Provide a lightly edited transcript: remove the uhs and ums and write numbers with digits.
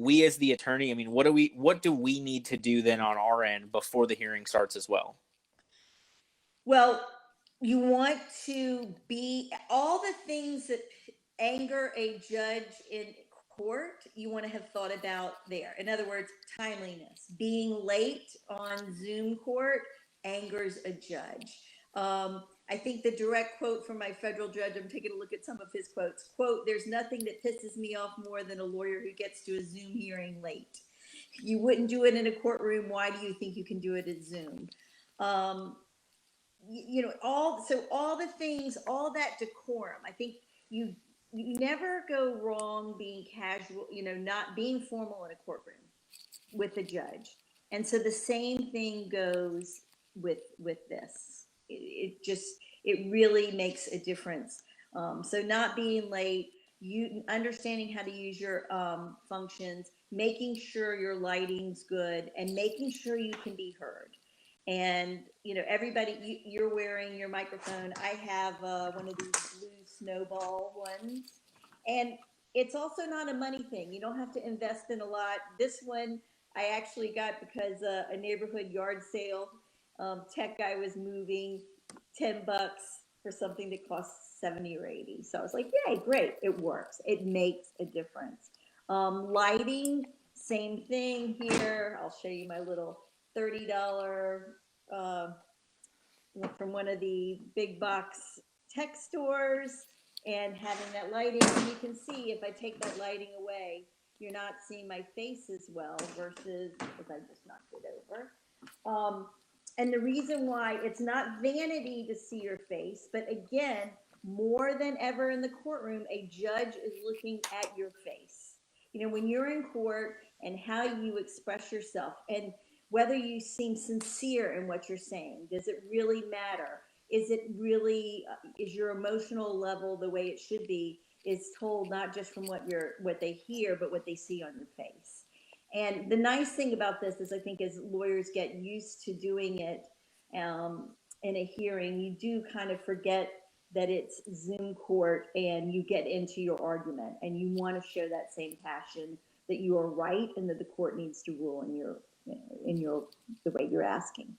we as the attorney, I mean, what do we need to do then on our end before the hearing starts as well? Well, you want to be all the things that anger a judge in court, you want to have thought about there. In other words, timeliness. Being late on Zoom court angers a judge. I think the direct quote from my federal judge, I'm taking a look at some of his quotes, quote, "There's nothing that pisses me off more than a lawyer who gets to a Zoom hearing late. You wouldn't do it in a courtroom. Why do you think you can do it at Zoom?" Um, you know, all the things, all that decorum. I think you you never go wrong being casual, you know, not being formal in a courtroom with the judge. And so the same thing goes with this. It just it really makes a difference. So not being late, you understanding how to use your functions, making sure your lighting's good, and making sure you can be heard. And you know, everybody, you're wearing your microphone. I have one of these blue snowball ones, and it's also not a money thing. You don't have to invest in a lot. This one I actually got because a neighborhood yard sale tech guy was moving $10 for something that costs 70 or 80. So I was like, yay, great, it works. It makes a difference. Lighting, same thing here. I'll show you my little $30 uh, from one of the big box tech stores, and having that lighting. And you can see if I take that lighting away, you're not seeing my face as well versus if I just knocked it over. And the reason why it's not vanity to see your face, but again, more than ever in the courtroom, a judge is looking at your face. You know, when you're in court and how you express yourself and whether you seem sincere in what you're saying, does it really matter? Is it really, is your emotional level the way it should be, is told not just from what they hear, but what they see on your face. And the nice thing about this is, I think, as lawyers get used to doing it in a hearing, you do kind of forget that it's Zoom court and you get into your argument and you want to show that same passion that you are right and that the court needs to rule in your the way you're asking.